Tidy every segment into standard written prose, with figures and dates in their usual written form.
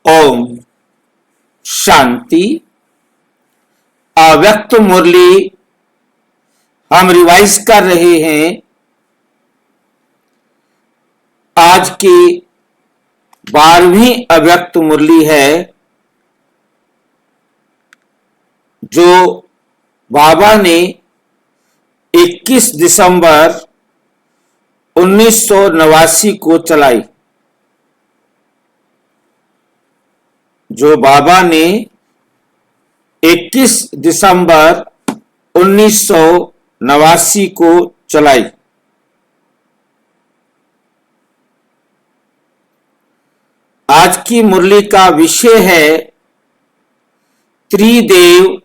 ओम शांति। अव्यक्त मुरली हम रिवाइज कर रहे हैं। आज की 12वीं अव्यक्त मुरली है जो बाबा ने 21 दिसंबर 1989 को चलाई। जो बाबा ने 21 दिसंबर 1989 को चलाई। आज की मुरली का विषय है त्रिदेव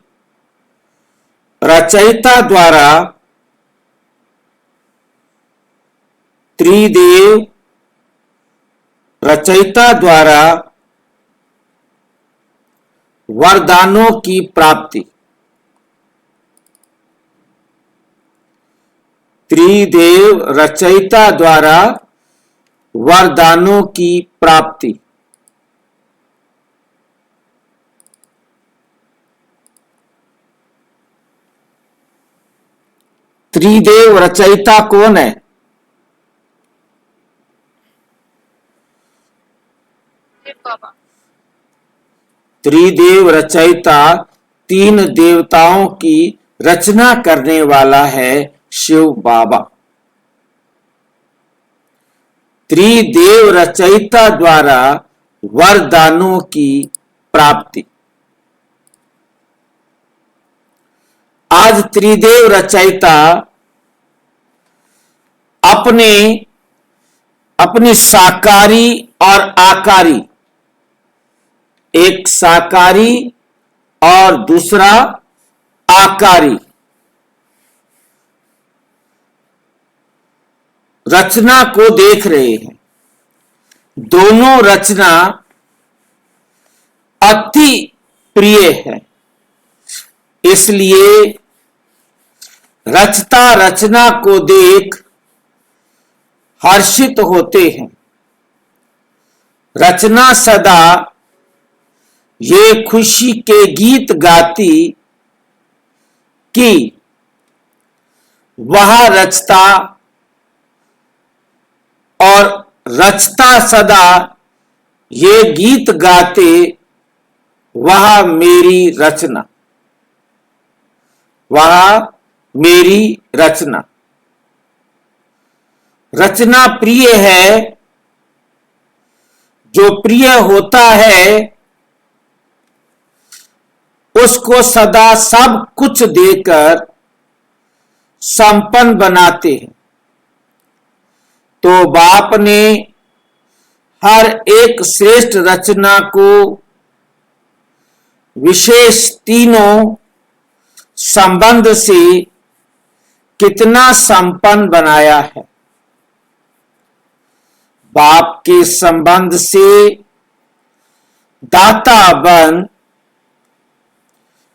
रचयिता द्वारा वरदानों की प्राप्ति। त्रिदेव रचयिता द्वारा वरदानों की प्राप्ति। त्रिदेव रचयिता कौन है? त्रिदेव रचयिता तीन देवताओं की रचना करने वाला है शिव बाबा। त्रिदेव रचयिता द्वारा वरदानों की प्राप्ति। आज त्रिदेव रचयिता अपनी साकारी और आकारी, एक साकारी और दूसरा आकारी रचना को देख रहे हैं। दोनों रचना अति प्रिय है, इसलिए रचता रचना को देख हर्षित होते हैं। रचना सदा ये खुशी के गीत गाती कि वह रचता और रचता सदा ये गीत गाते वह मेरी रचना, वह मेरी रचना। रचना प्रिय है। जो प्रिय होता है उसको सदा सब कुछ देकर संपन्न बनाते हैं। तो बाप ने हर एक श्रेष्ठ रचना को विशेष तीनों संबंध से कितना संपन्न बनाया है। बाप के संबंध से दाता बन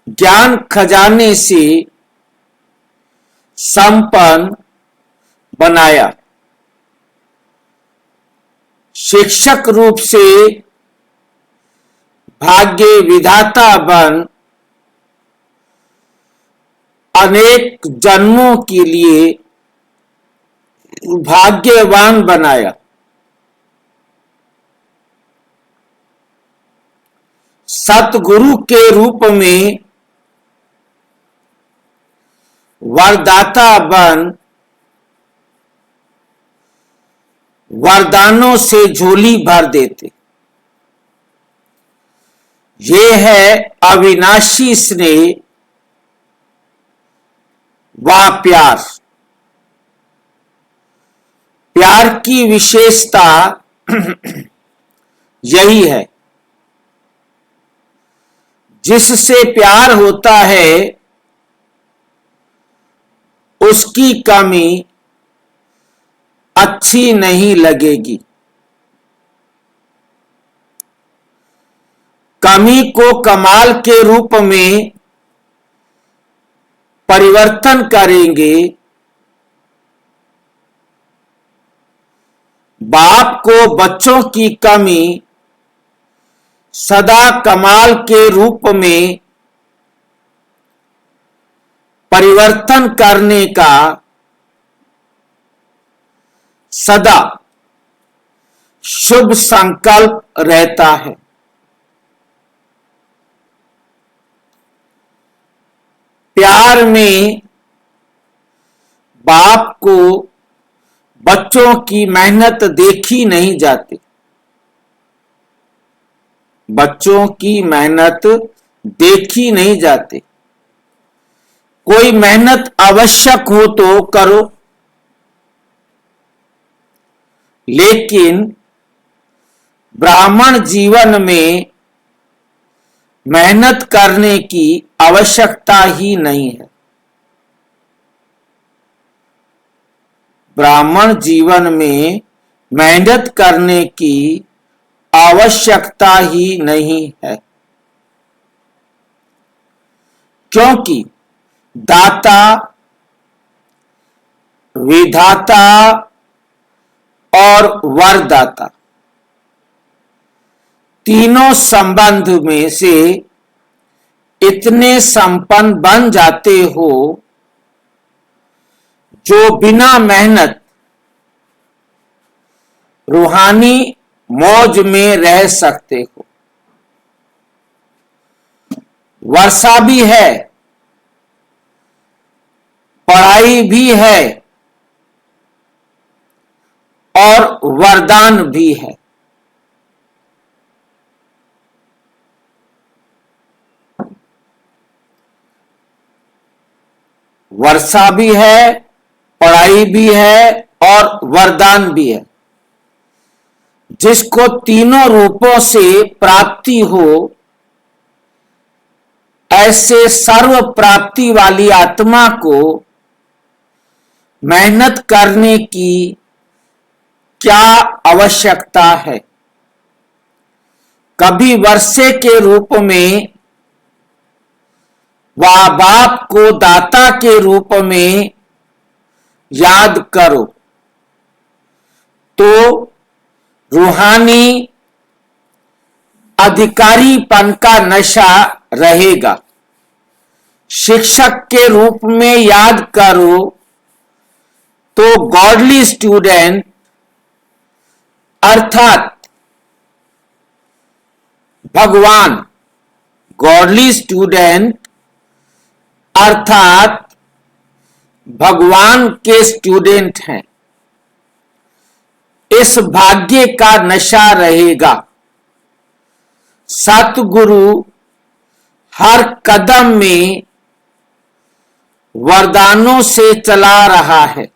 ज्ञान खजाने से संपन्न बनाया। शिक्षक रूप से भाग्य विधाता बन अनेक जन्मों के लिए भाग्यवान बनाया। सतगुरु के रूप में वरदाता बन वरदानों से झोली भर देते। ये है अविनाशी स्नेह व प्यार। प्यार की विशेषता यही है। जिससे प्यार होता है उसकी कमी अच्छी नहीं लगेगी। कमी को कमाल के रूप में परिवर्तन करेंगे। बाप को बच्चों की कमी सदा कमाल के रूप में परिवर्तन करने का सदा शुभ संकल्प रहता है। प्यार में बाप को बच्चों की मेहनत देखी नहीं जाती। बच्चों की मेहनत देखी नहीं जाती। कोई मेहनत आवश्यक हो तो करो, लेकिन ब्राह्मण जीवन में मेहनत करने की आवश्यकता ही नहीं है। ब्राह्मण जीवन में मेहनत करने की आवश्यकता ही नहीं है, क्योंकि दाता, विधाता और वरदाता तीनों संबंध में से इतने संपन्न बन जाते हो जो बिना मेहनत रूहानी मौज में रह सकते हो। वर्षा भी है, पढ़ाई भी है और वरदान भी है। वर्षा भी है, पढ़ाई भी है और वरदान भी है। जिसको तीनों रूपों से प्राप्ति हो, ऐसे सर्व प्राप्ति वाली आत्मा को मेहनत करने की क्या आवश्यकता है। कभी वर्षे के रूप में व बाप को दाता के रूप में याद करो तो रूहानी अधिकारीपन का नशा रहेगा। शिक्षक के रूप में याद करो तो गॉडली स्टूडेंट अर्थात भगवान, गॉडली स्टूडेंट अर्थात भगवान के स्टूडेंट हैं। इस भाग्य का नशा रहेगा। सतगुरु हर कदम में वरदानों से चला रहा है।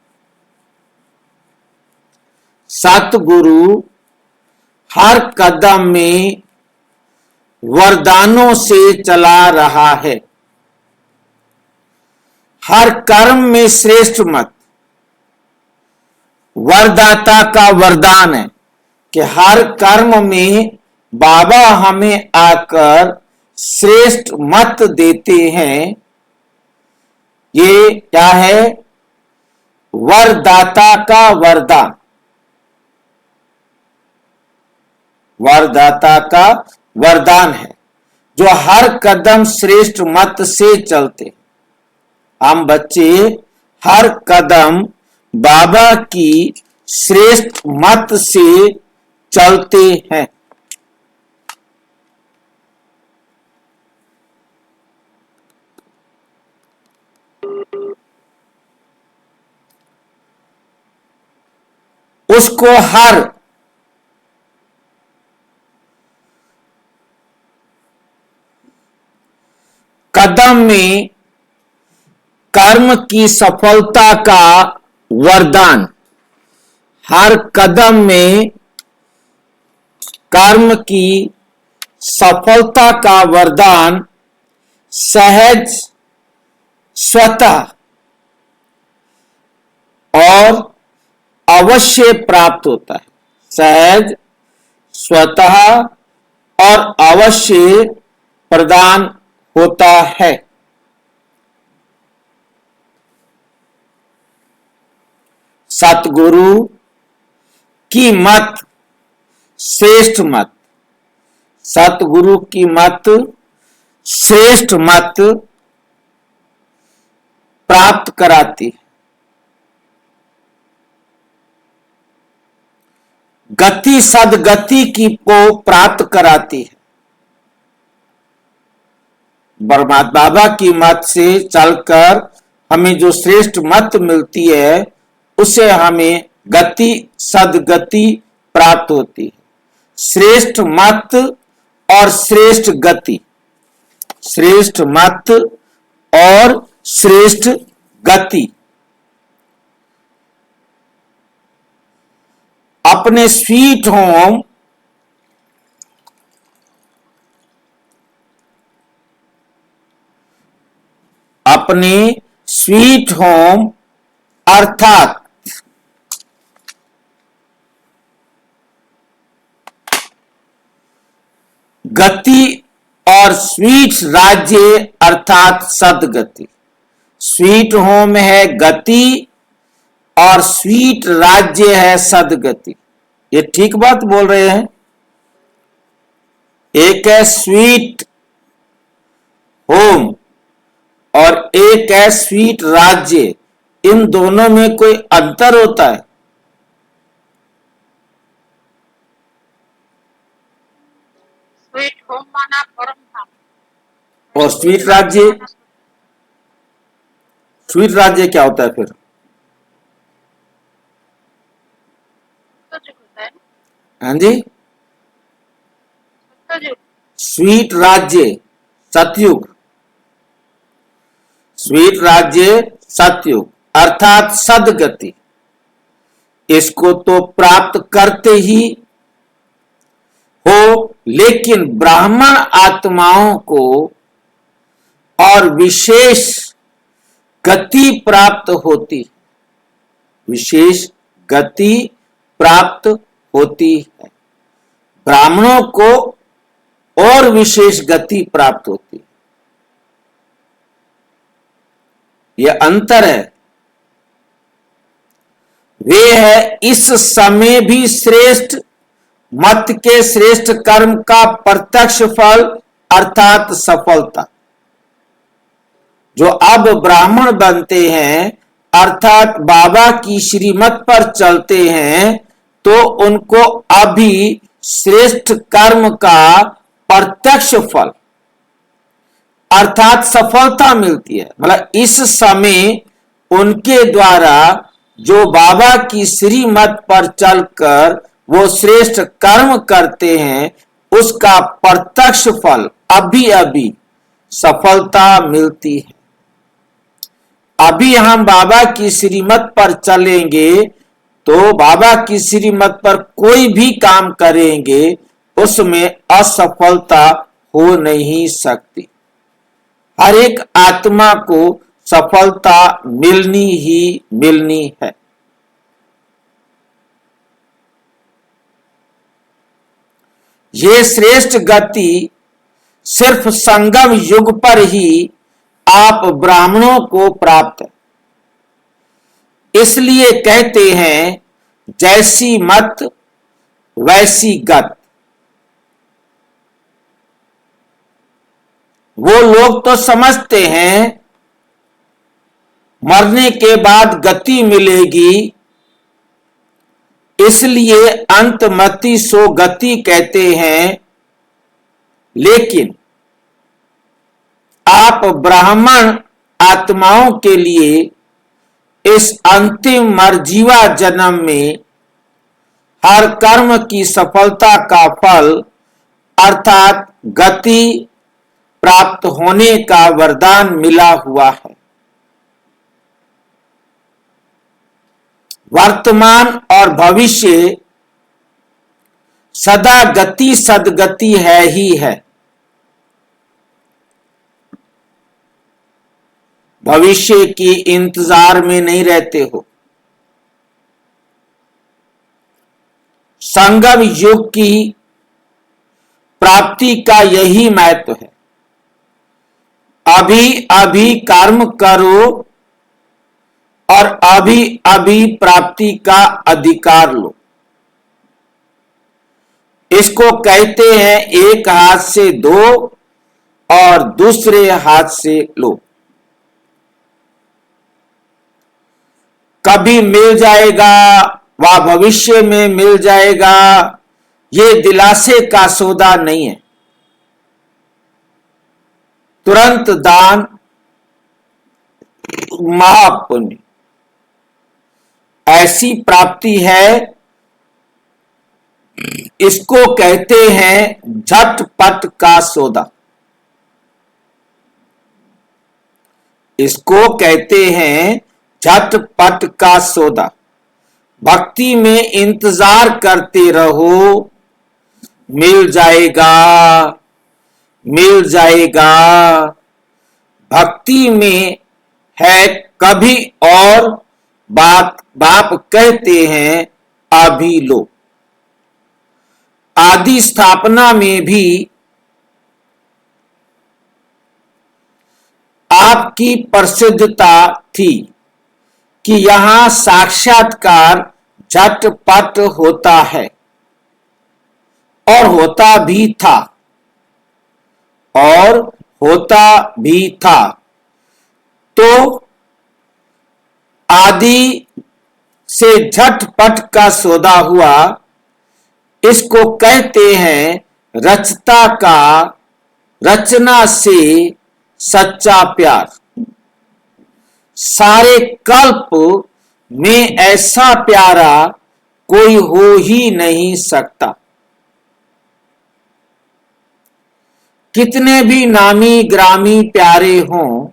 सतगुरु हर कदम में वरदानों से चला रहा है। हर कर्म में श्रेष्ठ मत। वरदाता का वरदान है कि हर कर्म में बाबा हमें आकर श्रेष्ठ मत देते हैं। ये क्या है? वरदाता का वरदान। वरदाता का वरदान है जो हर कदम श्रेष्ठ मत से चलते। हम बच्चे हर कदम बाबा की श्रेष्ठ मत से चलते हैं। उसको हर कदम में कर्म की सफलता का वरदान, हर कदम में कर्म की सफलता का वरदान सहज, स्वतः और अवश्य प्राप्त होता है। सहज, स्वतः और अवश्य प्रदान होता है। सतगुरु की मत श्रेष्ठ मत, सतगुरु की मत, श्रेष्ठ मत प्राप्त कराती है। गति सदगति की को प्राप्त कराती है। परमात्मा बाबा की मत से चलकर हमें जो श्रेष्ठ मत मिलती है, उसे हमें गति सदगति प्राप्त होती है। श्रेष्ठ मत और श्रेष्ठ गति, श्रेष्ठ मत और श्रेष्ठ गति। अपने स्वीट होम अपने स्वीट होम अर्थात गति और स्वीट राज्य अर्थात सदगति। स्वीट होम है गति और स्वीट राज्य है सदगति। ये ठीक बात बोल रहे हैं। एक है स्वीट होम और एक है स्वीट राज्य। इन दोनों में कोई अंतर होता है? स्वीट होम माना परम धाम और स्वीट राज्य, स्वीट राज्य क्या होता है फिर? सतयुग होता है ना, हाँ जी, सतयुग। स्वीट राज्य सतयुग, स्वीट राज्य सतयुग अर्थात सदगति। इसको तो प्राप्त करते ही हो, लेकिन ब्राह्मण आत्माओं को और विशेष गति प्राप्त होती, विशेष गति प्राप्त होती है। ब्राह्मणों को और विशेष गति प्राप्त होती है। यह अंतर है। वे है इस समय भी श्रेष्ठ मत के श्रेष्ठ कर्म का प्रत्यक्ष फल अर्थात सफलता। जो अब ब्राह्मण बनते हैं अर्थात बाबा की श्रीमत पर चलते हैं, तो उनको अभी श्रेष्ठ कर्म का प्रत्यक्ष फल अर्थात सफलता मिलती है। मतलब इस समय उनके द्वारा जो बाबा की श्रीमत पर चलकर वो श्रेष्ठ कर्म करते हैं, उसका प्रत्यक्ष फल अभी अभी सफलता मिलती है। अभी हम बाबा की श्रीमत पर चलेंगे तो बाबा की श्रीमत पर कोई भी काम करेंगे उसमें असफलता हो नहीं सकती। हर एक आत्मा को सफलता मिलनी ही मिलनी है। ये श्रेष्ठ गति सिर्फ संगम युग पर ही आप ब्राह्मणों को प्राप्त है। इसलिए कहते हैं जैसी मत वैसी गत। वो लोग तो समझते हैं मरने के बाद गति मिलेगी, इसलिए अंतमति सो गति कहते हैं। लेकिन आप ब्राह्मण आत्माओं के लिए इस अंतिम मरजीवा जन्म में हर कर्म की सफलता का फल अर्थात गति प्राप्त होने का वरदान मिला हुआ है। वर्तमान और भविष्य सदा गति सदगति है ही है। भविष्य की इंतजार में नहीं रहते हो। संगम युग की प्राप्ति का यही महत्व है। अभी अभी कर्म करो और अभी अभी प्राप्ति का अधिकार लो। इसको कहते हैं एक हाथ से दो और दूसरे हाथ से लो। कभी मिल जाएगा व भविष्य में मिल जाएगा, ये दिलासे का सौदा नहीं है। तुरंत दान महापुण्य, ऐसी प्राप्ति है, इसको कहते हैं झटपट का सौदा। इसको कहते हैं झटपट का सौदा। भक्ति में इंतजार करते रहो, मिल जाएगा, मिल जाएगा। भक्ति में है कभी और बाप कहते हैं अभी लो। आदि स्थापना में भी आपकी प्रसिद्धता थी कि यहां साक्षात्कार झटपट होता है, और होता भी था, और होता भी था। तो आदि से झटपट का सौदा हुआ, इसको कहते हैं रचता का रचना से सच्चा प्यार। सारे कल्प में ऐसा प्यारा कोई हो ही नहीं सकता। कितने भी नामी ग्रामी प्यारे हों,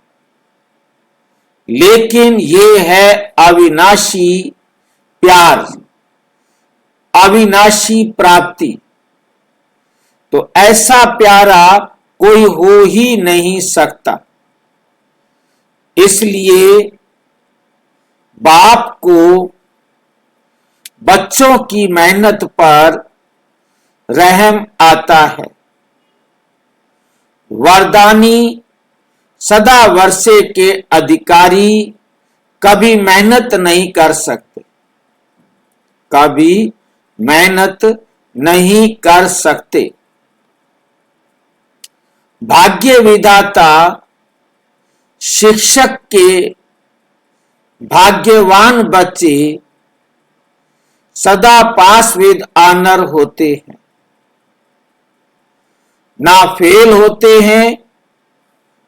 लेकिन ये है अविनाशी प्यार, अविनाशी प्राप्ति। तो ऐसा प्यारा कोई हो ही नहीं सकता। इसलिए बाप को बच्चों की मेहनत पर रहम आता है। वरदानी सदा वर्षे के अधिकारी कभी मेहनत नहीं कर सकते, कभी मेहनत नहीं कर सकते। भाग्य विधाता शिक्षक के भाग्यवान बच्चे सदा पास विद ऑनर होते हैं, ना फेल होते हैं,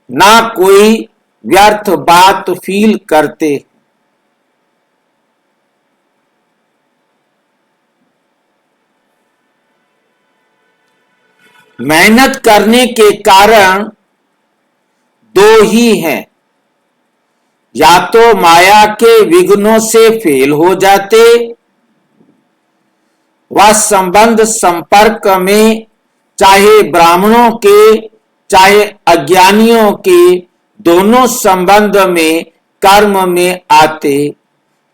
ना कोई व्यर्थ बात फील करते। मेहनत करने के कारण दो ही हैं, या तो माया के विघ्नों से फेल हो जाते, व संबंध संपर्क में चाहे ब्राह्मणों के चाहे अज्ञानियों के, दोनों संबंध में कर्म में आते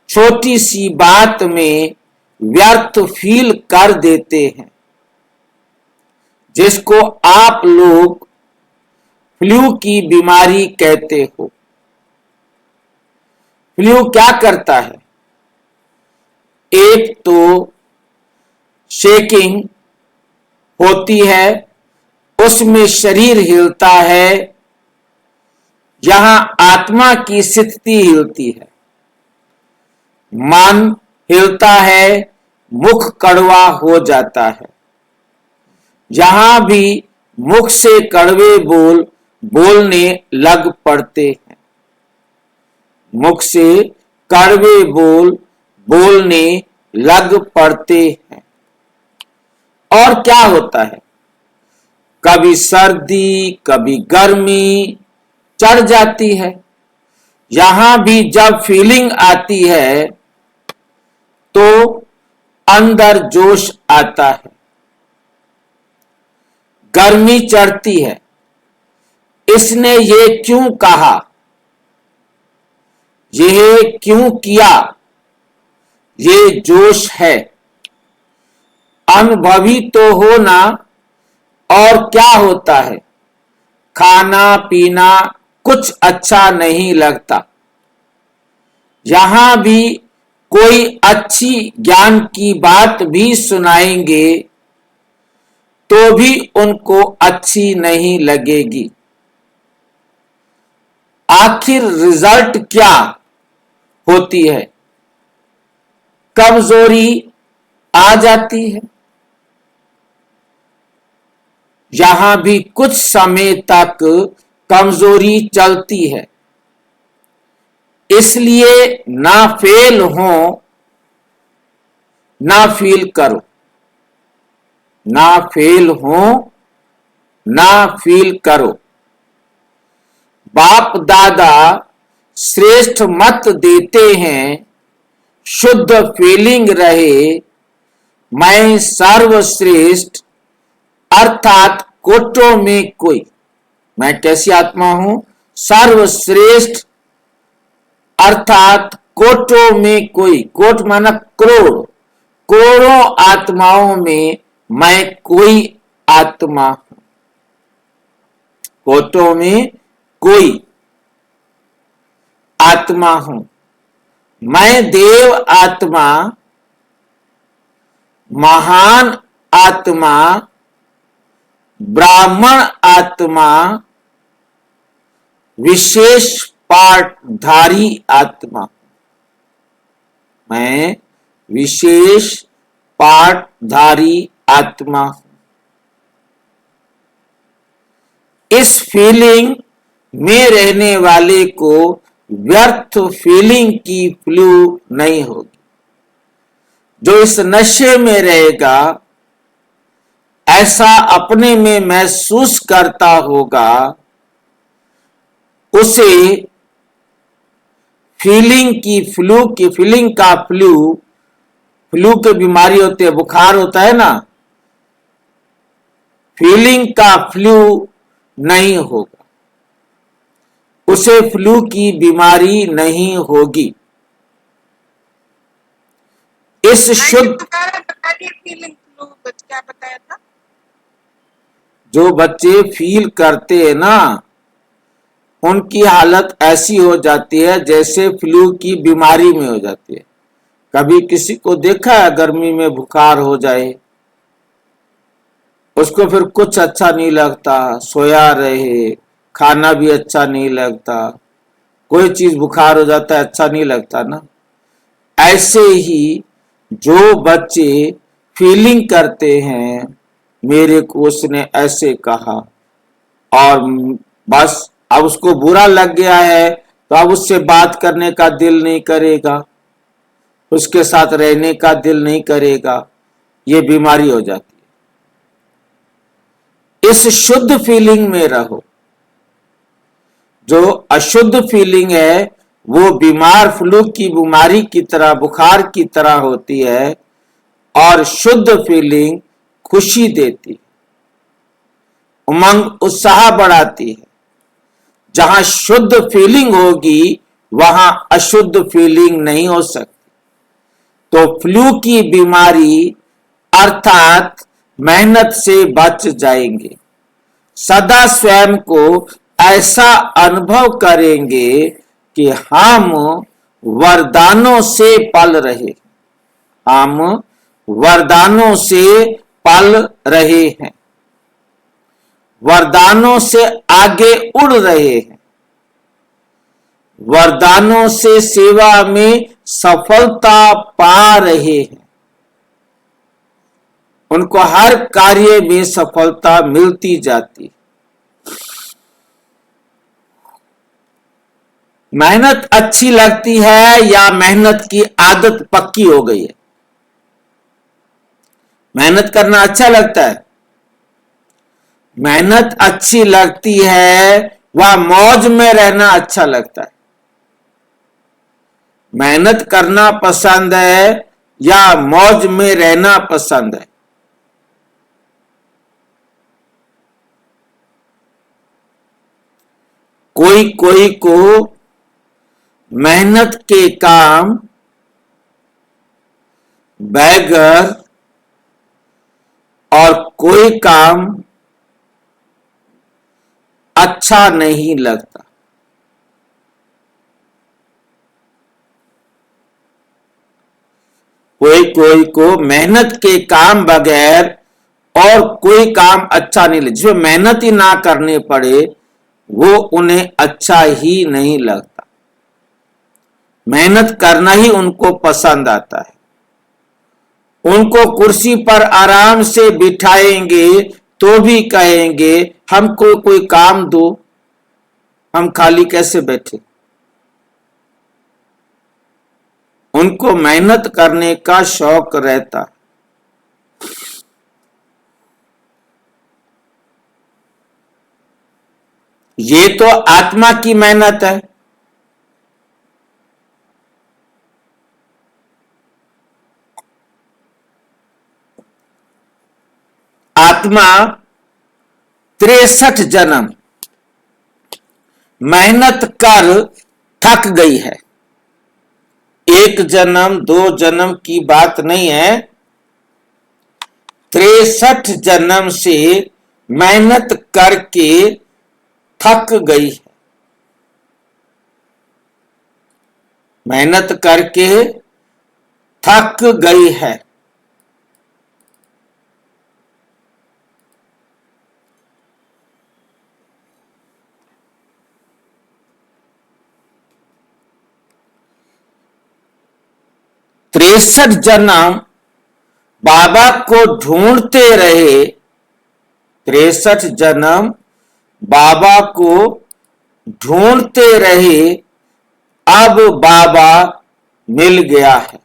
छोटी सी बात में व्यर्थ फील कर देते हैं, जिसको आप लोग फ्लू की बीमारी कहते हो। फ्लू क्या करता है? एक तो शेकिंग होती है, उसमें शरीर हिलता है, यहां आत्मा की स्थिति हिलती है, मन हिलता है, मुख कड़वा हो जाता है। यहां भी मुख से कड़वे बोल बोलने लग पड़ते हैं, मुख से कड़वे बोल बोलने लग पड़ते हैं। और क्या होता है? कभी सर्दी कभी गर्मी चढ़ जाती है। यहां भी जब फीलिंग आती है तो अंदर जोश आता है, गर्मी चढ़ती है। इसने ये क्यों कहा, ये क्यों किया, ये जोश है। अनुभवी तो होना। और क्या होता है? खाना पीना कुछ अच्छा नहीं लगता। यहां भी कोई अच्छी ज्ञान की बात भी सुनाएंगे तो भी उनको अच्छी नहीं लगेगी। आखिर रिजल्ट क्या होती है? कमजोरी आ जाती है। यहां भी कुछ समय तक कमजोरी चलती है, इसलिए ना फेल हो, ना फील करो। ना फेल हो, ना फील करो। बाप दादा श्रेष्ठ मत देते हैं, शुद्ध फीलिंग रहे, मैं सर्वश्रेष्ठ, अर्थात कोटों में कोई। मैं कैसी आत्मा हूं? सर्वश्रेष्ठ, अर्थात कोटों में कोई। कोट माना करोड़, करोड़ों आत्माओं में मैं कोई आत्मा हूं। कोटों में कोई आत्मा हूं। मैं देव आत्मा, महान आत्मा, ब्राह्मण आत्मा, विशेष पाठधारी आत्मा। मैं विशेष पाठधारी आत्मा हूं। इस फीलिंग में रहने वाले को व्यर्थ फीलिंग की फ्लू नहीं होगी। जो इस नशे में रहेगा, ऐसा अपने में महसूस करता होगा, उसे फीलिंग का फ्लू की बीमारी होती है, बुखार होता है ना, फीलिंग का फ्लू नहीं होगा, उसे फ्लू की बीमारी नहीं होगी। इस शुद्ध फीलिंग फ्लू क्या बताया था? जो बच्चे फील करते हैं ना, उनकी हालत ऐसी हो जाती है जैसे फ्लू की बीमारी में हो जाती है। कभी किसी को देखा है गर्मी में बुखार हो जाए, उसको फिर कुछ अच्छा नहीं लगता, सोया रहे, खाना भी अच्छा नहीं लगता, कोई चीज बुखार हो जाता है अच्छा नहीं लगता ना। ऐसे ही जो बच्चे फीलिंग करते हैं, मेरे को उसने ऐसे कहा, और बस अब उसको बुरा लग गया है, तो अब उससे बात करने का दिल नहीं करेगा, उसके साथ रहने का दिल नहीं करेगा। ये बीमारी हो जाती है। इस शुद्ध फीलिंग में रहो। जो अशुद्ध फीलिंग है वो बीमार फ्लू की बीमारी की तरह, बुखार की तरह होती है, और शुद्ध फीलिंग खुशी देती, उमंग उत्साह बढ़ाती है। जहां शुद्ध फीलिंग होगी वहां अशुद्ध फीलिंग नहीं हो सकती। तो फ्लू की बीमारी अर्थात मेहनत से बच जाएंगे। सदा स्वयं को ऐसा अनुभव करेंगे कि हम वरदानों से पल रहे, हम वरदानों से पल रहे हैं, वरदानों से आगे उड़ रहे हैं, वरदानों से सेवा में सफलता पा रहे हैं। उनको हर कार्य में सफलता मिलती जाती। मेहनत अच्छी लगती है या मेहनत की आदत पक्की हो गई है? मेहनत करना अच्छा लगता है? मेहनत अच्छी लगती है व मौज में रहना अच्छा लगता है? मेहनत करना पसंद है या मौज में रहना पसंद है? कोई कोई को मेहनत के काम बगैर और कोई काम अच्छा नहीं लगता। कोई कोई को मेहनत के काम बगैर और कोई काम अच्छा नहीं लगे, जिसमें मेहनत ही ना करनी पड़े वो उन्हें अच्छा ही नहीं लगता। मेहनत करना ही उनको पसंद आता है। उनको कुर्सी पर आराम से बिठाएंगे तो भी कहेंगे हमको कोई काम दो, हम खाली कैसे बैठे। उनको मेहनत करने का शौक रहता। ये तो आत्मा की मेहनत है। आत्मा 63 जन्म मेहनत कर थक गई है। एक जन्म दो जन्म की बात नहीं है, 63 जन्म से मेहनत करके थक गई है। मेहनत करके थक गई है। तिरसठ जन्म बाबा को ढूंढते रहे। 63 जन्म बाबा को ढूंढते रहे, अब बाबा मिल गया है।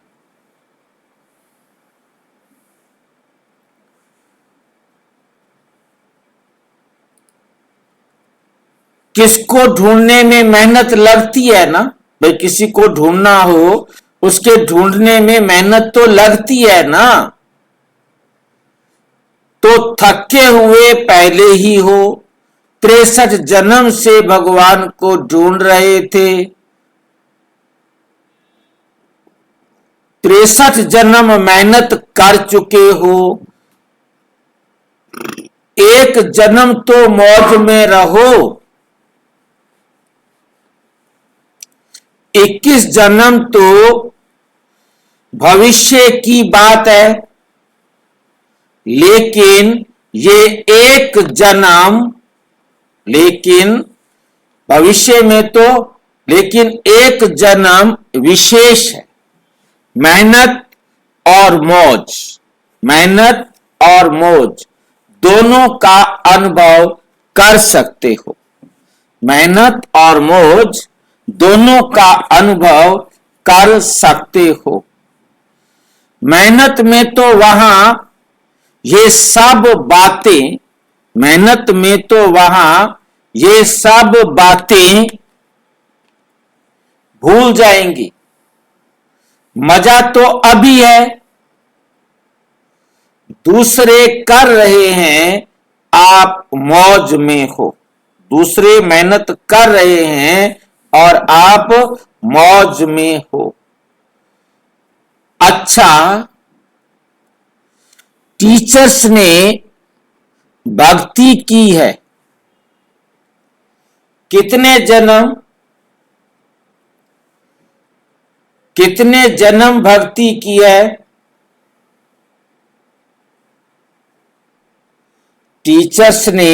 किसको ढूंढने में मेहनत लगती है ना भाई, किसी को ढूंढना हो उसके ढूंढने में मेहनत तो लगती है ना। तो थके हुए पहले ही हो, 63 जन्म से भगवान को ढूंढ रहे थे। 63 जन्म मेहनत कर चुके हो, एक जन्म तो मौज में रहो। 21 जन्म तो भविष्य की बात है, लेकिन ये एक जन्म, लेकिन भविष्य में तो, लेकिन एक जन्म विशेष है। मेहनत और मौज, मेहनत और मौज दोनों का अनुभव कर सकते हो। मेहनत और मौज दोनों का अनुभव कर सकते हो। मेहनत में तो वहां ये सब बातें, मेहनत में तो वहां ये सब बातें भूल जाएंगी। मजा तो अभी है, दूसरे कर रहे हैं, आप मौज में हो। दूसरे मेहनत कर रहे हैं और आप मौज में हो। अच्छा, टीचर्स ने भक्ति की है कितने जन्म, कितने जन्म भक्ति की है। टीचर्स ने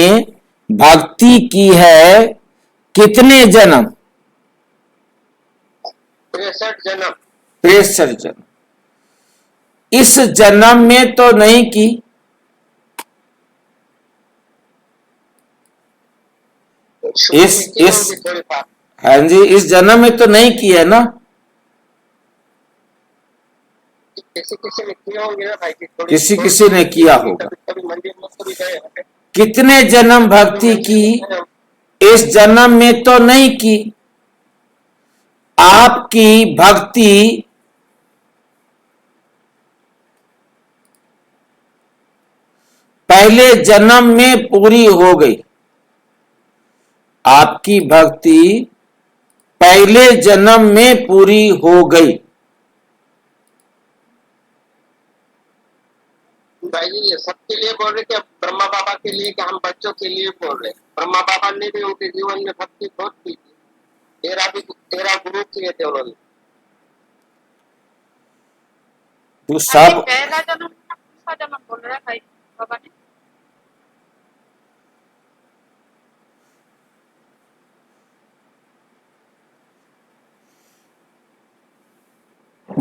भक्ति की है कितने जन्म, 63 जन्म। 63 जन्म। इस जन्म में तो नहीं की, इस हाँ जी, इस जन्म में तो नहीं की है ना। किसी ने किया होंगे ना भाई, किसी किसी ने किया होगा। कभी मंदिर में कभी गए होंगे। कितने जन्म भक्ति की, इस जन्म में तो नहीं की। आपकी भक्ति पहले जन्म में पूरी हो गई। आपकी भक्ति पहले जन्म में पूरी हो गई। भाई जी ये सबके लिए बोल रहे थे, ब्रह्मा बाबा के लिए कि हम बच्चों के लिए बोल रहे। ब्रह्मा बाबा ने भी उनके जीवन में भक्ति बहुत की थी। 13 गुरु किए थे उन्होंने। तो सब पहला जन्म दूसरा जन्म बोल रहा है भाई बाबा ने।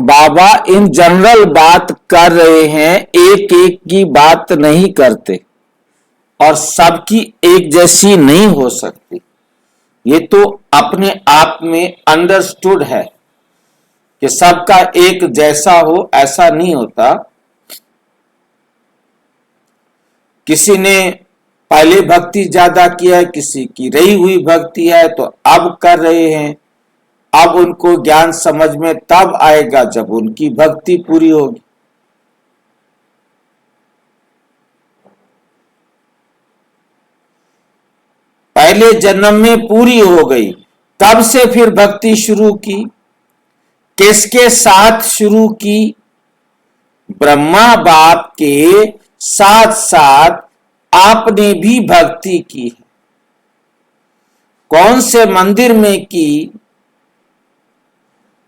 बाबा इन जनरल बात कर रहे हैं, एक एक की बात नहीं करते और सबकी एक जैसी नहीं हो सकती। ये तो अपने आप में अंडरस्टूड है कि सबका एक जैसा हो, ऐसा नहीं होता। किसी ने पहले भक्ति ज्यादा किया है, किसी की रही हुई भक्ति है तो अब कर रहे हैं। अब उनको ज्ञान समझ में तब आएगा जब उनकी भक्ति पूरी होगी। पहले जन्म में पूरी हो गई, तब से फिर भक्ति शुरू की। किसके साथ शुरू की? ब्रह्मा बाप के साथ साथ आपने भी भक्ति की है। कौन से मंदिर में की?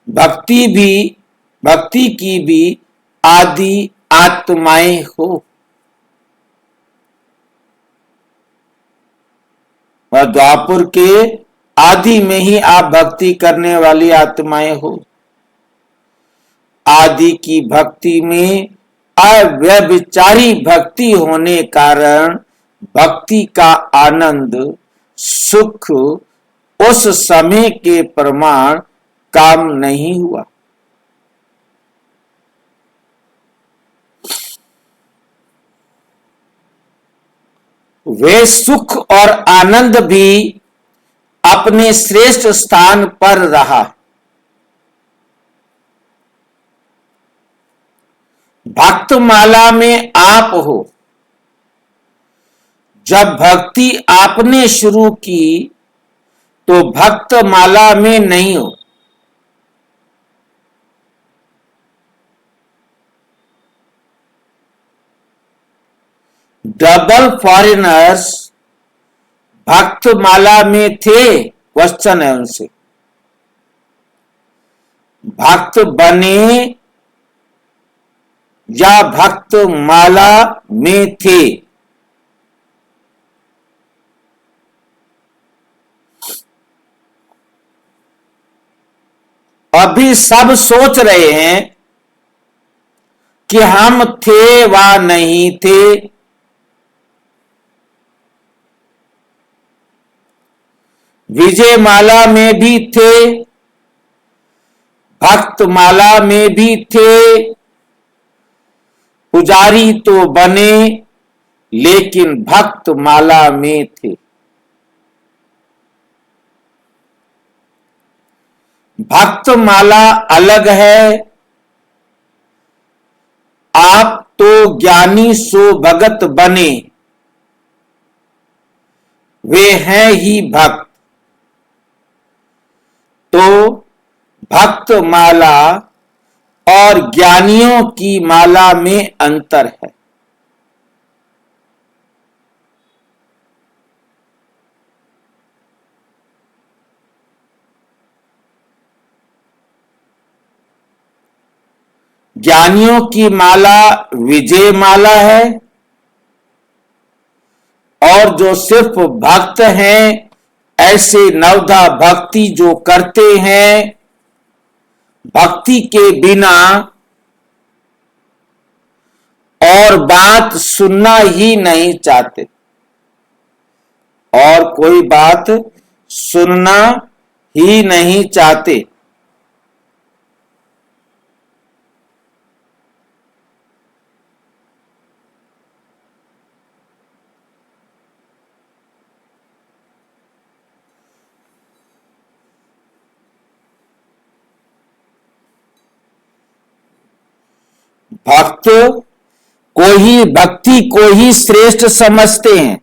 भक्ति की भी आदि आत्माएं हो। वह द्वापर के आदि में ही आप भक्ति करने वाली आत्माएं हो। आदि की भक्ति में अव्यभिचारी भक्ति होने कारण भक्ति का आनंद सुख उस समय के प्रमाण काम नहीं हुआ। वे सुख और आनंद भी अपने श्रेष्ठ स्थान पर रहा। भक्तमाला में आप हो। जब भक्ति आपने शुरू की तो भक्तमाला में नहीं हो। डबल फॉरेनर्स भक्तमाला में थे? क्वेश्चन है उनसे। भक्त बने या भक्तमाला में थे? अभी सब सोच रहे हैं कि हम थे वा नहीं थे। विजयमाला में भी थे, भक्तमाला में भी थे। पुजारी तो बने लेकिन भक्तमाला में थे। भक्तमाला अलग है। आप तो ज्ञानी सो भगत बने, वे हैं ही भक्त। तो भक्तमाला और ज्ञानियों की माला में अंतर है। ज्ञानियों की माला विजय माला है और जो सिर्फ भक्त हैं, ऐसे नवधा भक्ति जो करते हैं, भक्ति के बिना और बात सुनना ही नहीं चाहते, और कोई बात सुनना ही नहीं चाहते। भक्त को ही भक्ति को ही श्रेष्ठ समझते हैं।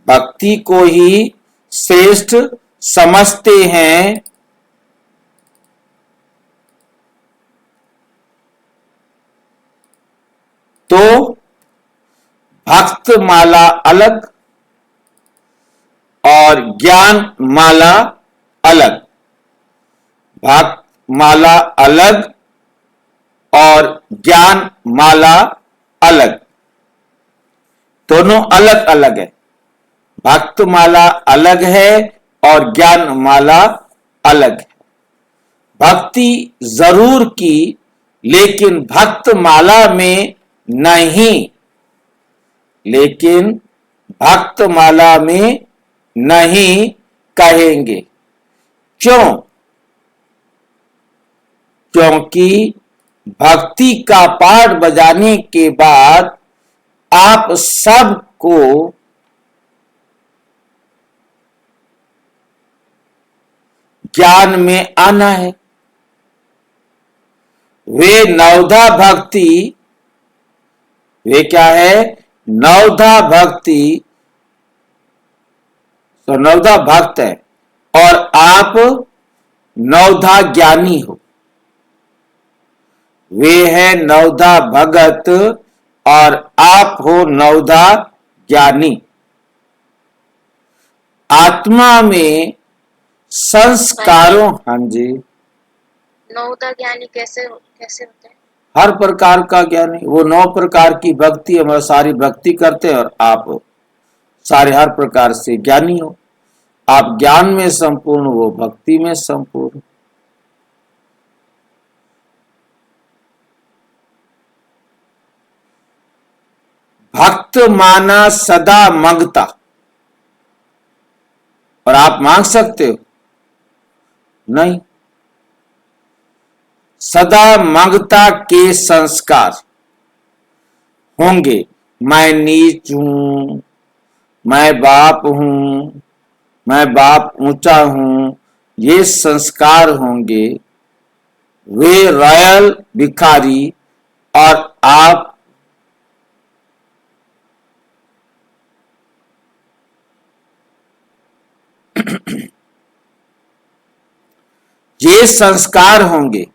भक्ति को ही श्रेष्ठ समझते हैं। तो भक्त माला अलग और ज्ञान माला अलग। भक्त माला अलग और ज्ञान माला अलग, दोनों अलग अलग है। भक्त माला अलग है और ज्ञान माला अलग है। भक्ति जरूर की, लेकिन भक्त माला में नहीं, लेकिन भक्त माला में नहीं कहेंगे। क्यों? क्योंकि भक्ति का पाठ बजाने के बाद आप सबको ज्ञान में आना है। वे नवधा भक्ति, वे क्या है? नवधा भक्ति, तो नवधा भक्त है और आप नवधा ज्ञानी हो। वे है नवधा भगत और आप हो नवधा ज्ञानी। आत्मा में संस्कारों, हाँ जी, नवदा ज्ञानी कैसे होते हैं? हर प्रकार का ज्ञानी। वो 9 प्रकार की भक्ति, हमारा सारी भक्ति करते हैं और आप सारे हर प्रकार से ज्ञानी हो। आप ज्ञान में संपूर्ण, वो भक्ति में संपूर्ण। भक्त माना सदा मांगता, और आप मांग सकते हो? नहीं। सदा मांगता के संस्कार होंगे। मैं नीच हूं, मैं बाप हूं, मैं बाप ऊंचा हूं, ये संस्कार होंगे। वे रॉयल भिखारी और आप ये संस्कार होंगे।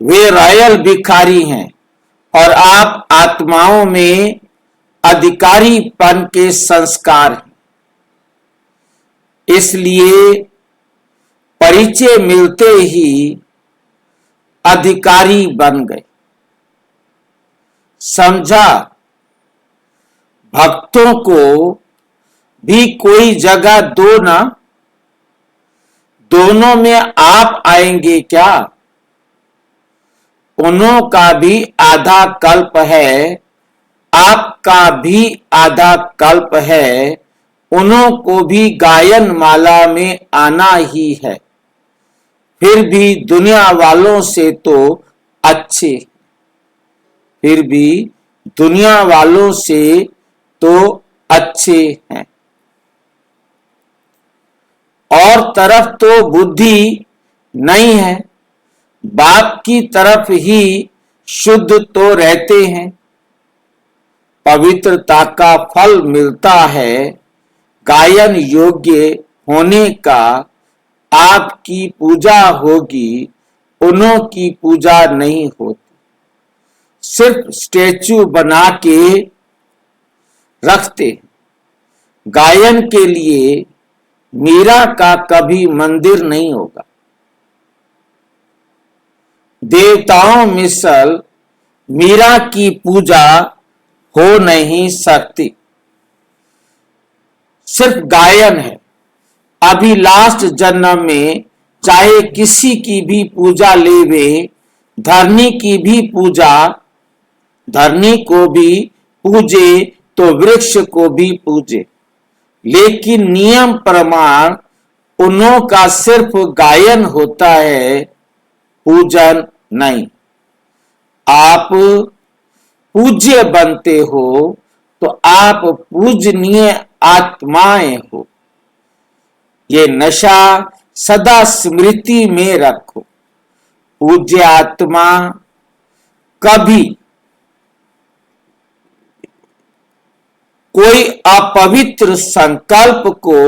वे रॉयल भिखारी हैं और आप आत्माओं में अधिकारीपन के संस्कार हैं। इसलिए परिचय मिलते ही अधिकारी बन गए। समझा? भक्तों को भी कोई जगह दो ना। दोनों में आप आएंगे क्या? उन्हों का भी आधा कल्प है, आपका भी आधा कल्प है। उन्हों को भी गायन माला में आना ही है। फिर भी दुनिया वालों से तो अच्छे, फिर भी दुनिया वालों से तो अच्छे हैं। और तरफ तो बुद्धि नहीं है, बाप की तरफ ही शुद्ध तो रहते हैं। पवित्रता का फल मिलता है। गायन योग्य होने का। आपकी पूजा होगी, उन्हों की पूजा नहीं होती। सिर्फ स्टेचू बना के रखते। गायन के लिए मीरा का कभी मंदिर नहीं होगा। देवताओं मिसल मीरा की पूजा हो नहीं सकती। सिर्फ गायन है। अभी लास्ट जन्म में चाहे किसी की भी पूजा लेवे, धरनी की भी पूजा, धरनी को भी पूजे तो वृक्ष को भी पूजे, लेकिन नियम प्रमाण उन्हों का सिर्फ गायन होता है, पूजन नहीं। आप पूज्य बनते हो तो आप पूजनीय आत्माएं हो। ये नशा सदा स्मृति में रखो। पूज्य आत्मा कभी कोई अपवित्र संकल्प को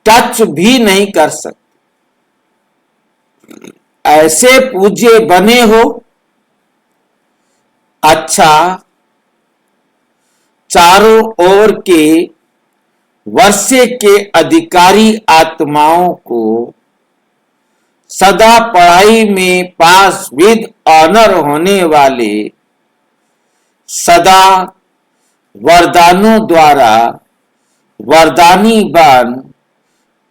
टच भी नहीं कर सकते। ऐसे पूज्य बने हो। अच्छा, चारों ओर के वर्षे के अधिकारी आत्माओं को सदा पढ़ाई में पास विद ऑनर होने वाले, सदा वरदानों द्वारा वरदानी बन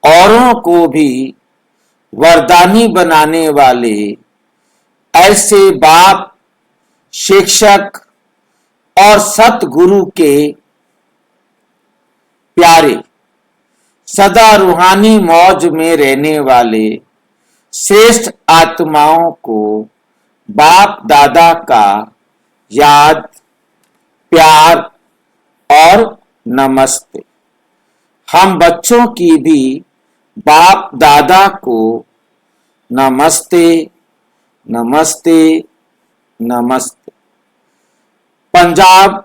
औरों को भी वरदानी बनाने वाले ऐसे बाप, शिक्षक और सतगुरु के प्यारे, सदा रूहानी मौज में रहने वाले श्रेष्ठ आत्माओं को बाप दादा का याद, प्यार और नमस्ते। हम बच्चों की भी बाप दादा को नमस्ते, नमस्ते, नमस्ते। पंजाब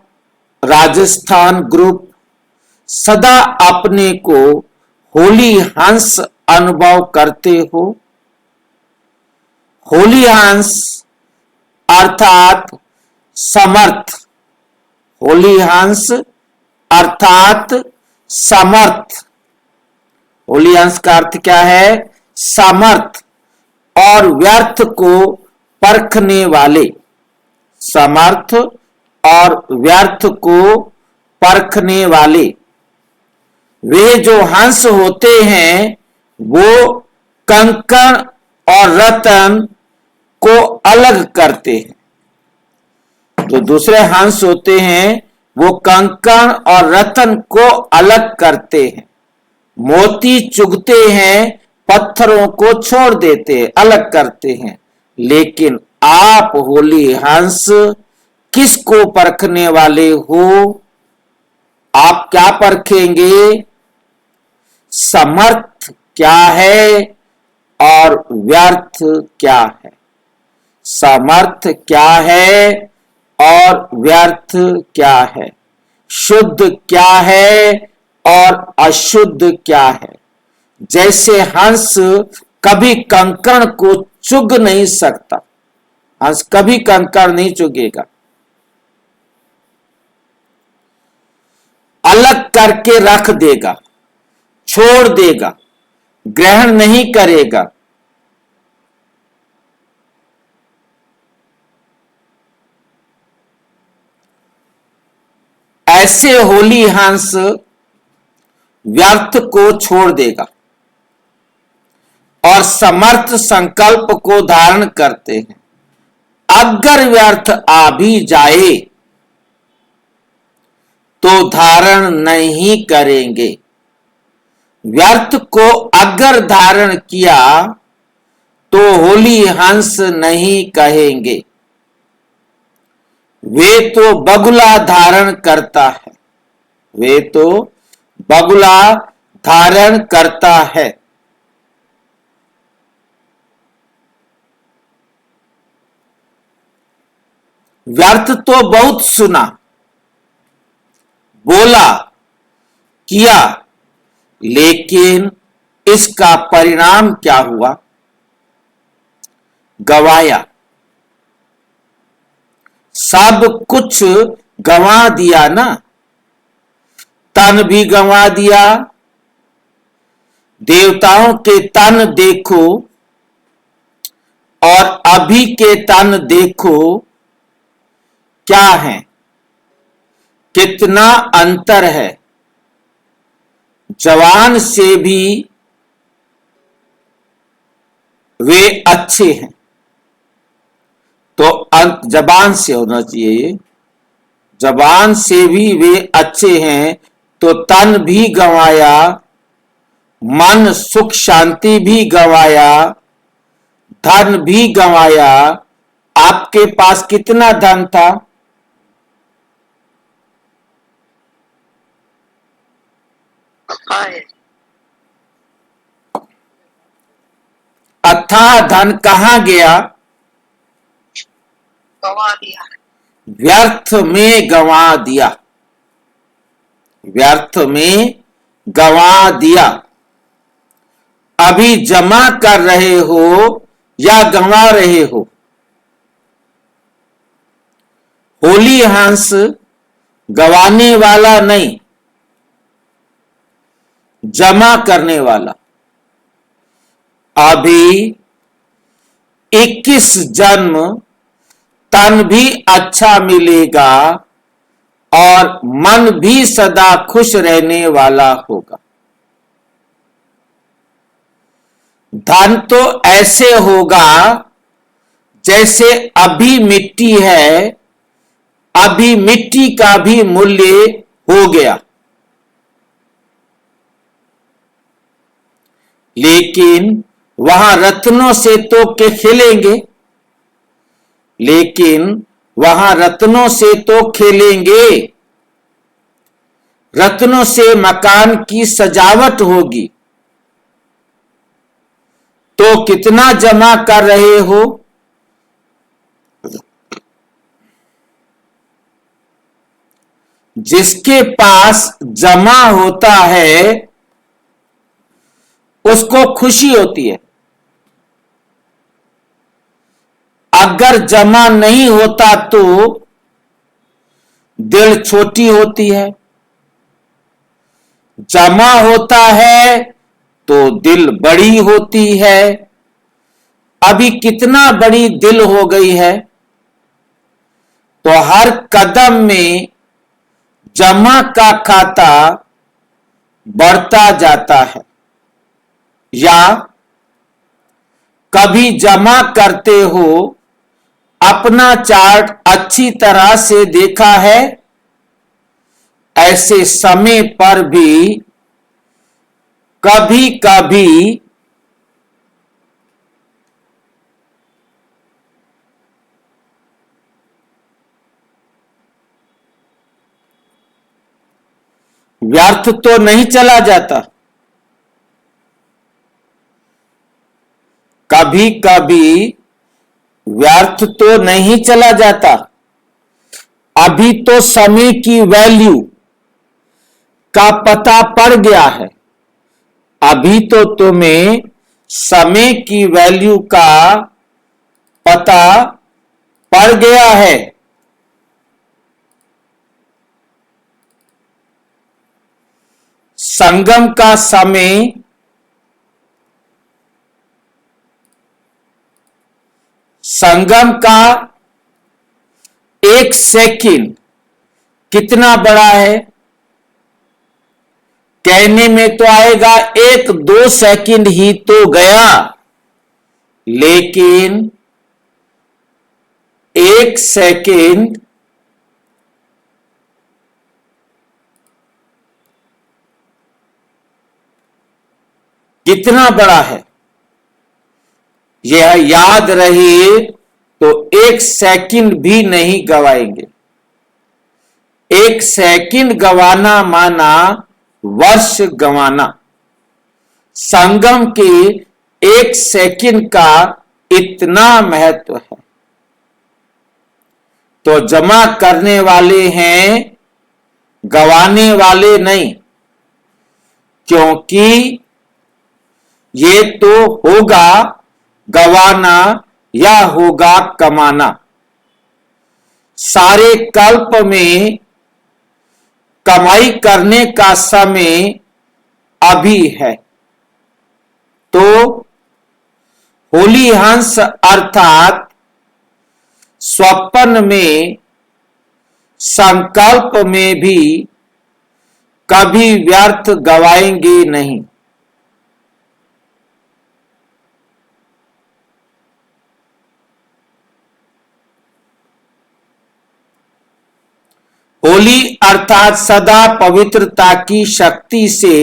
राजस्थान ग्रुप सदा अपने को होली हंस अनुभव करते हो। होली हंस अर्थात समर्थ, होली हंस अर्थात समर्थ। होली हंस का अर्थ क्या है? समर्थ और व्यर्थ को परखने वाले, समर्थ और व्यर्थ को परखने वाले। वे जो हंस होते हैं वो कंकड़ और रतन को अलग करते हैं। जो दूसरे हंस होते हैं वो कंकड़ और रतन को अलग करते हैं। मोती चुगते हैं, पत्थरों को छोड़ देते, अलग करते हैं। लेकिन आप होली हंस किसको परखने वाले हो? आप क्या परखेंगे? समर्थ क्या है और व्यर्थ क्या है। समर्थ क्या है और व्यर्थ क्या है। शुद्ध क्या है और अशुद्ध क्या है। जैसे हंस कभी कंकड़ को चुग नहीं सकता, हंस कभी कंकड़ नहीं चुगेगा, अलग करके रख देगा, छोड़ देगा, ग्रहण नहीं करेगा। ऐसे होली हंस व्यर्थ को छोड़ देगा और समर्थ संकल्प को धारण करते हैं। अगर व्यर्थ आ भी जाए तो धारण नहीं करेंगे। व्यर्थ को अगर धारण किया तो होली हंस नहीं कहेंगे। वे तो बगुला धारण करता है, वे तो बगुला धारण करता है। व्यर्थ तो बहुत सुना, बोला, किया, लेकिन इसका परिणाम क्या हुआ? गवाया, सब कुछ गंवा दिया ना। तन भी गंवा दिया। देवताओं के तन देखो और अभी के तन देखो, क्या है? कितना अंतर है। जवान से भी वे अच्छे हैं, तो अंत जबान से होना चाहिए। जबान से भी वे अच्छे हैं, तो तन भी गंवाया, मन सुख शांति भी गंवाया, धन भी गंवाया। आपके पास कितना धन था? अथाह धन कहां गया? गवा दिया। व्यर्थ में गंवा दिया, व्यर्थ में गंवा दिया। अभी जमा कर रहे हो या गंवा रहे हो? होली हंस गंवाने वाला नहीं, जमा करने वाला। अभी 21 जन्म तन भी अच्छा मिलेगा और मन भी सदा खुश रहने वाला होगा। धन तो ऐसे होगा जैसे अभी मिट्टी है, अभी मिट्टी का भी मूल्य हो गया। लेकिन वहां रत्नों से तो के खेलेंगे, लेकिन वहां रत्नों से तो खेलेंगे, रत्नों से मकान की सजावट होगी। तो कितना जमा कर रहे हो? जिसके पास जमा होता है उसको खुशी होती है, अगर जमा नहीं होता तो दिल छोटी होती है, जमा होता है तो दिल बड़ी होती है। अभी कितना बड़ी दिल हो गई है, तो हर कदम में जमा का खाता बढ़ता जाता है। या कभी जमा करते हो, अपना चार्ट अच्छी तरह से देखा है? ऐसे समय पर भी कभी कभी व्यर्थ तो नहीं चला जाता, कभी कभी व्यर्थ तो नहीं चला जाता। अभी तो समय की वैल्यू का पता पड़ गया है, अभी तो तुम्हें समय की वैल्यू का पता पड़ गया है। संगम का समय संगम का एक सेकंड कितना बड़ा है? कहने में तो आएगा 1-2 सेकंड ही तो गया, लेकिन 1 सेकंड कितना बड़ा है, यह याद रहे तो 1 सेकंड भी नहीं गवाएंगे। 1 सेकंड गवाना माना वर्ष गंवाना। संगम के 1 सेकंड का इतना महत्व है। तो जमा करने वाले हैं, गंवाने वाले नहीं, क्योंकि ये तो होगा गंवाना या होगा कमाना। सारे कल्प में कमाई करने का समय अभी है। तो होली हंस अर्थात स्वप्न में, संकल्प में भी कभी व्यर्थ गवाएंगे नहीं। होली अर्थात सदा पवित्रता की शक्ति से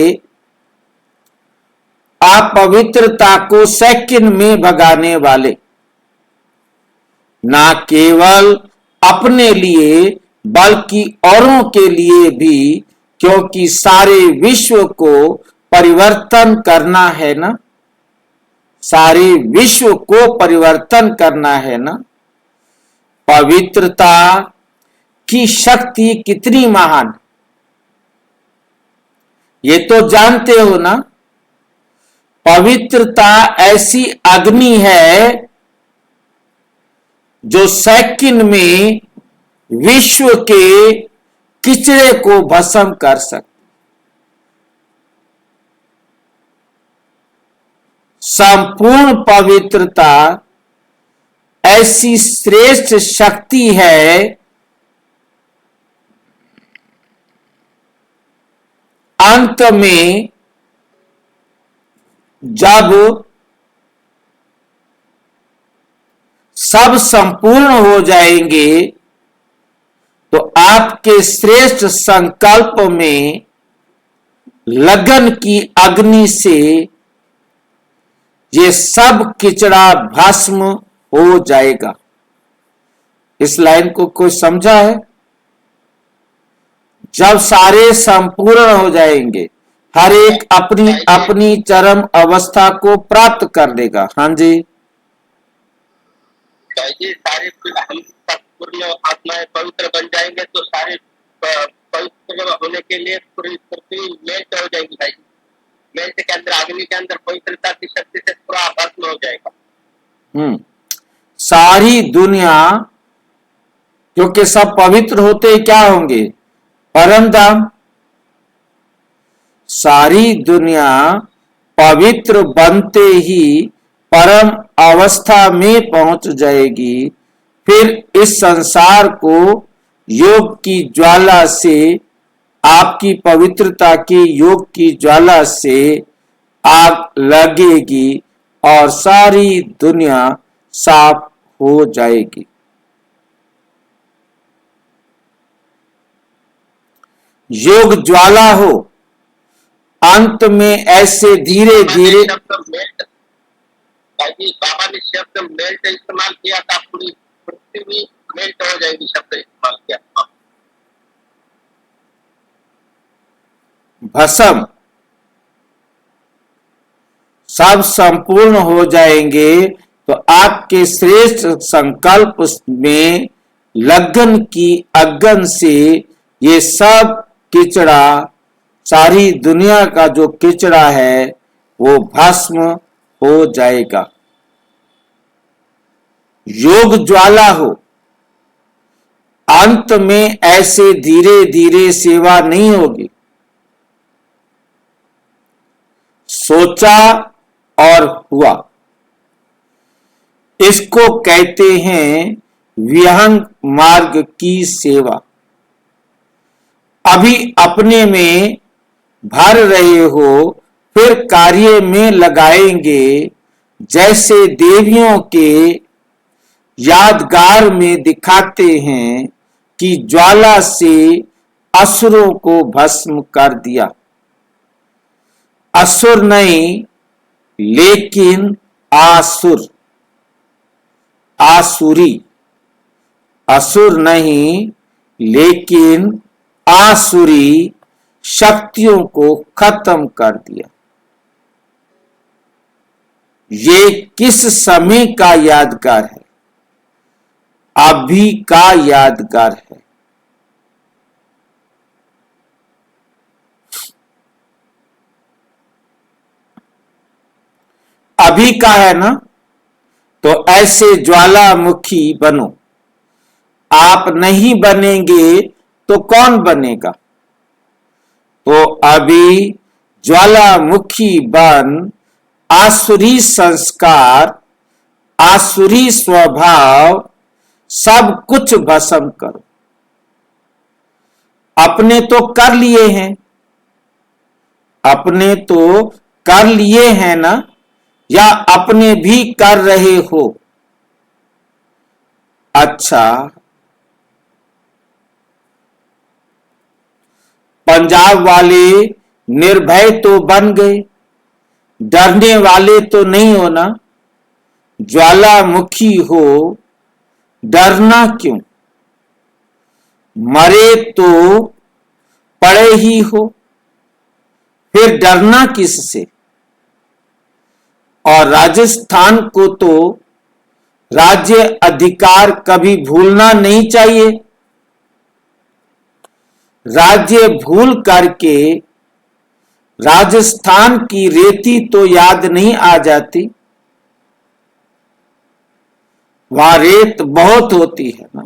अपवित्रता को सेकंड में भगाने वाले, ना केवल अपने लिए बल्कि औरों के लिए भी, क्योंकि सारे विश्व को परिवर्तन करना है ना, सारे विश्व को परिवर्तन करना है ना। पवित्रता की शक्ति कितनी महान, ये तो जानते हो ना। पवित्रता ऐसी अग्नि है जो सेकंड में विश्व के किचड़े को भस्म कर सकती। संपूर्ण पवित्रता ऐसी श्रेष्ठ शक्ति है, अंत में जब सब संपूर्ण हो जाएंगे तो आपके श्रेष्ठ संकल्प में लगन की अग्नि से ये सब किचड़ा भस्म हो जाएगा। इस लाइन को कोई समझा है? जब सारे संपूर्ण हो जाएंगे, हर एक अपनी अपनी चरम अवस्था को प्राप्त कर लेगा। हाँ जी, जी सारे हम सब पूर्ण आत्माएं पवित्र बन जाएंगे तो सारे पवित्र होने के लिए पूरी पृथ्वी मेल्ट हो जाएगी भाई। मेल्ट के अंदर, अग्नि के अंदर पवित्रता की शक्ति से पूरा भस्म हो जाएगा। सारी दुनिया, क्योंकि सब पवित्र होते ही क्या होंगे? परम धाम। सारी दुनिया पवित्र बनते ही परम अवस्था में पहुंच जाएगी। फिर इस संसार को योग की ज्वाला से, आपकी पवित्रता की योग की ज्वाला से आग लगेगी और सारी दुनिया साफ हो जाएगी। योग ज्वाला हो, अंत में ऐसे धीरे धीरे बाबा ने शब्द मेल्ट इस्तेमाल किया था, पूरी पृथ्वी मेल्ट हो जाएगी शब्द इस्तेमाल किया। भस्म सब संपूर्ण हो जाएंगे तो आपके श्रेष्ठ संकल्प में लगन की अग्नि से ये सब किचड़ा, सारी दुनिया का जो किचड़ा है वो भस्म हो जाएगा। योग ज्वाला हो, अंत में ऐसे धीरे धीरे सेवा नहीं होगी। सोचा और हुआ, इसको कहते हैं विहंग मार्ग की सेवा। अभी अपने में भर रहे हो, फिर कार्य में लगाएंगे। जैसे देवियों के यादगार में दिखाते हैं कि ज्वाला से असुरों को भस्म कर दिया। असुर नहीं लेकिन आसुर, आसुरी। असुर नहीं लेकिन आसुरी शक्तियों को खत्म कर दिया। ये किस समय का यादगार है? अभी का यादगार है। अभी का है ना, तो ऐसे ज्वालामुखी बनो। आप नहीं बनेंगे तो कौन बनेगा? तो अभी ज्वालामुखी बन आसुरी संस्कार, आसुरी स्वभाव सब कुछ भस्म करो। अपने तो कर लिए हैं, अपने तो कर लिए हैं ना, या अपने भी कर रहे हो? अच्छा, पंजाब वाले निर्भय तो बन गए, डरने वाले तो नहीं हो ना। ज्वालामुखी हो, डरना क्यों? मरे तो पड़े ही हो, फिर डरना किससे? और राजस्थान को तो राज्य अधिकार कभी भूलना नहीं चाहिए। राज्य भूल करके राजस्थान की रेती तो याद नहीं आ जाती। वहां रेत बहुत होती है ना।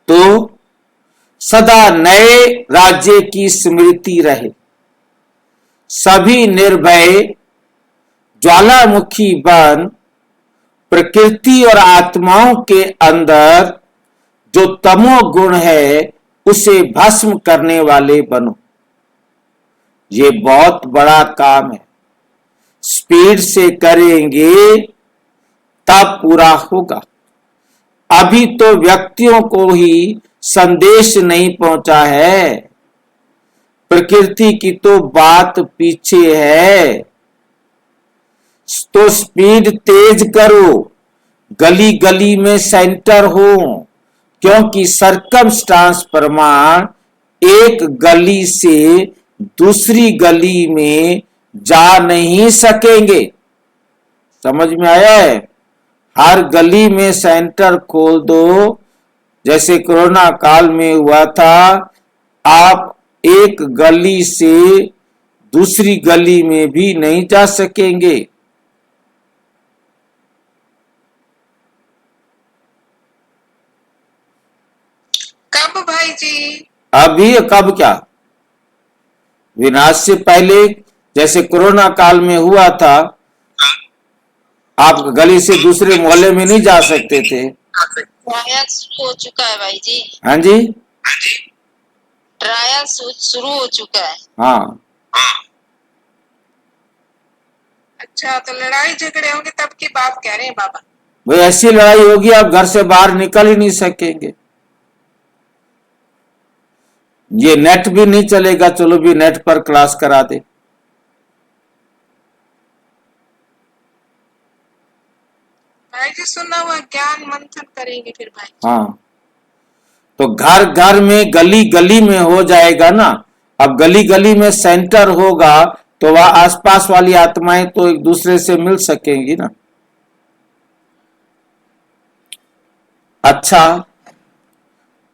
तो सदा नए राज्य की स्मृति रहे। सभी निर्भय ज्वालामुखी बन प्रकृति और आत्माओं के अंदर जो तमो गुण है उसे भस्म करने वाले बनो। ये बहुत बड़ा काम है। स्पीड से करेंगे तब पूरा होगा। अभी तो व्यक्तियों को ही संदेश नहीं पहुंचा है, प्रकृति की तो बात पीछे है। तो स्पीड तेज करो, गली गली में सेंटर हो, क्योंकि सरकमस्टांस प्रमाण एक गली से दूसरी गली में जा नहीं सकेंगे। समझ में आया है? हर गली में सेंटर खोल दो, जैसे कोरोना काल में हुआ था। आप एक गली से दूसरी गली में भी नहीं जा सकेंगे। कब भाई जी? अभी कब क्या, विनाश से पहले। जैसे कोरोना काल में हुआ था, आप गली से दूसरे मोहल्ले में नहीं जा सकते थे। ट्रायल शुरू हो चुका है भाई जी। हाँ जी, ट्रायल शुरू हो चुका है। हाँ। अच्छा, तो लड़ाई झगड़े होंगे तब की बात कह रहे हैं बाबा। भाई ऐसी लड़ाई होगी, आप घर से बाहर निकल ही नहीं सकेंगे। ये नेट भी नहीं चलेगा, चलो भी नेट पर क्लास करा दे। भाई जी सुना हुआ ज्ञान मंथन करेंगे फिर भाई। हाँ, तो घर घर में गली गली में हो जाएगा ना। अब गली गली में सेंटर होगा तो वह आसपास वाली आत्माएं तो एक दूसरे से मिल सकेंगी ना। अच्छा,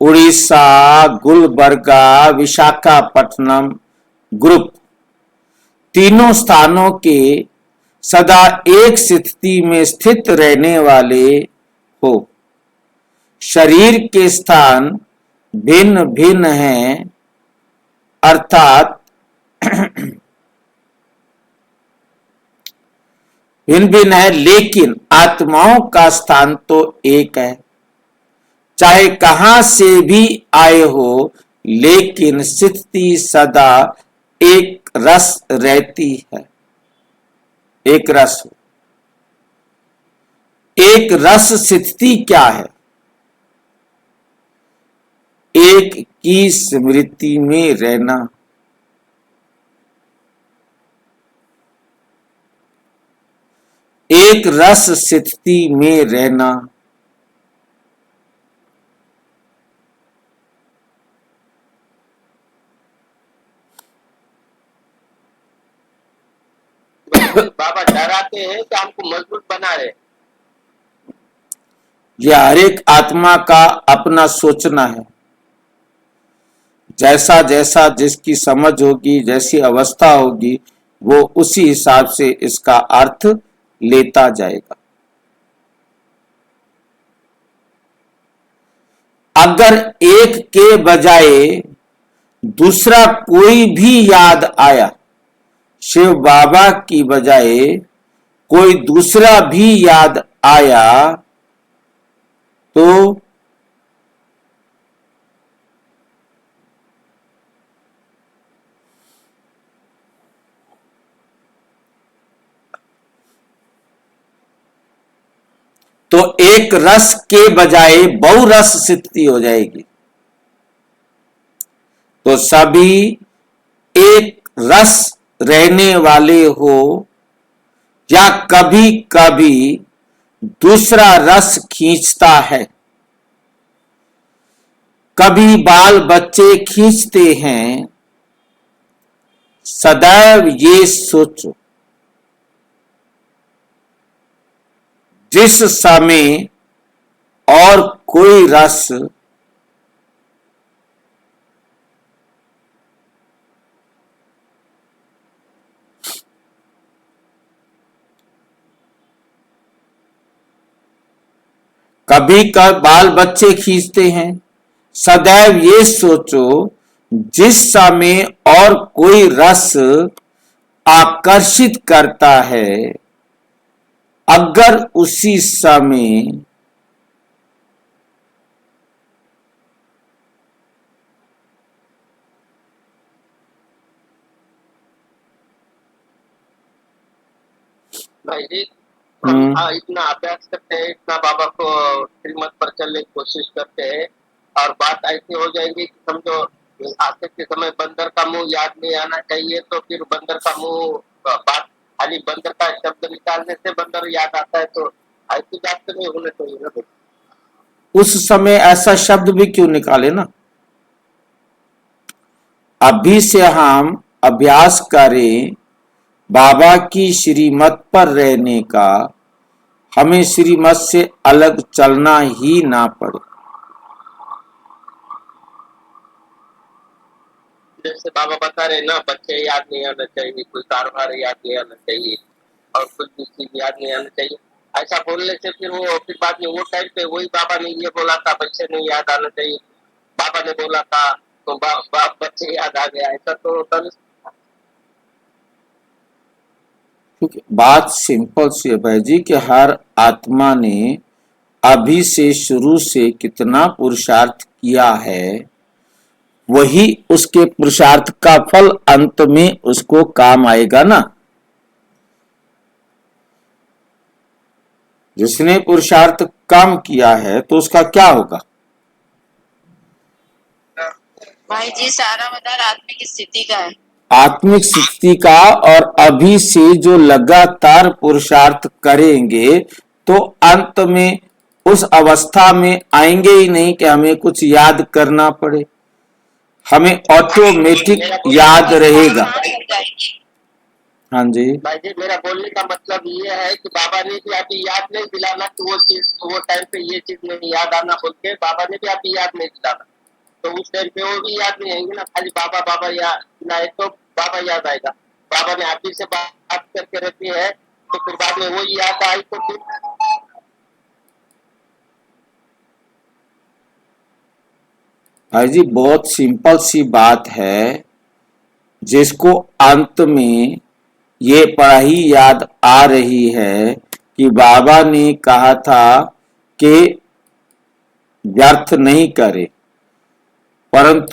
उड़ीसा, गुलबर्गा, विशाखापट्टनम ग्रुप तीनों स्थानों के सदा एक स्थिति में स्थित रहने वाले हो। शरीर के स्थान भिन्न भिन्न हैं, अर्थात भिन्न भिन्न है, लेकिन आत्माओं का स्थान तो एक है। चाहे कहां से भी आए हो, लेकिन स्थिति सदा एक रस रहती है। एक रस, एक रस स्थिति क्या है? एक की स्मृति में रहना। एक रस स्थिति में रहना। बाबा डराते हैं कि हमको मजबूत बना रहे। यह हर एक आत्मा का अपना सोचना है। जैसा जैसा जिसकी समझ होगी, जैसी अवस्था होगी, वो उसी हिसाब से इसका अर्थ लेता जाएगा। अगर एक के बजाय दूसरा कोई भी याद आया, शिव बाबा की बजाय कोई दूसरा भी याद आया, तो एक रस के बजाय बहुरस स्थिति हो जाएगी। तो सभी एक रस रहने वाले हो, या कभी कभी दूसरा रस खींचता है। कभी बाल बच्चे खींचते हैं। सदैव ये सोचो, जिस समय और कोई रस कभी कभी बाल बच्चे खींचते हैं। सदैव ये सोचो, जिस समय और कोई रस आकर्षित करता है, अगर उसी समय भाई जी, हम्म। हम इतना अभ्यास करते हैं, इतना बाबा को श्रीमत पर चलने की कोशिश करते हैं, और बात ऐसी हो जाएगी कि समझो आते के समय बंदर का मुंह याद नहीं आना चाहिए, तो फिर बंदर का मुंह बात खाली बंदर का शब्द निकालने से बंदर याद आता है, तो ऐसी बात तो नहीं होना चाहिए ना भाई। उस समय ऐसा शब्द भी क्यों निकाले ना। अभी से हम अभ्यास करें बाबा की श्रीमत पर रहने का, हमें श्रीमत से अलग चलना ही ना पड़े। जैसे बाबा बता रहे ना, बच्चे याद नहीं आना चाहिए, कोई कारोबार याद नहीं आना चाहिए, और कुछ भी चीज याद नहीं आना चाहिए, ऐसा बोलने से फिर बाद में वो टाइम पे वही बाबा ने ये बोला था बच्चे नहीं याद आना चाहिए, बाबा ने बोला था तो बच्चे याद आ गया, ऐसा तो होता नहीं। क्योंकि बात सिंपल सी है भाई जी कि हर आत्मा ने अभी से शुरू से कितना पुरुषार्थ किया है, वही उसके पुरुषार्थ का फल अंत में उसको काम आएगा ना। जिसने पुरुषार्थ कम किया है तो उसका क्या होगा। भाई जी सारा मदार आत्मिक स्थिति का है। आत्मिक स्थिति का, और अभी से जो लगातार पुरुषार्थ करेंगे तो अंत में उस अवस्था में आएंगे ही नहीं कि हमें कुछ याद करना पड़े, हमें ऑटोमेटिक याद रहेगा। हाँ जी भाई जी, मेरा बोलने का मतलब ये है कि बाबा ने भी अभी याद नहीं दिलाना कि वो चीज वो टाइम पे ये चीज नहीं याद आना बोल के, बाबा ने भी अभी याद नहीं दिलाना, तो उस टाइम पे वो भी याद नहीं आएंगे ना, खाली बाबा बाबा याद दिलाए तो बाबा याद आएगा। बाबा ने आप ही से बात करके रखी है, तो फिर बाद में वो याद आई तो फिर भाई जी बहुत सिंपल सी बात है, जिसको अंत में ये पढ़ाई याद आ रही है कि बाबा ने कहा था कि व्यर्थ नहीं करे, परंतु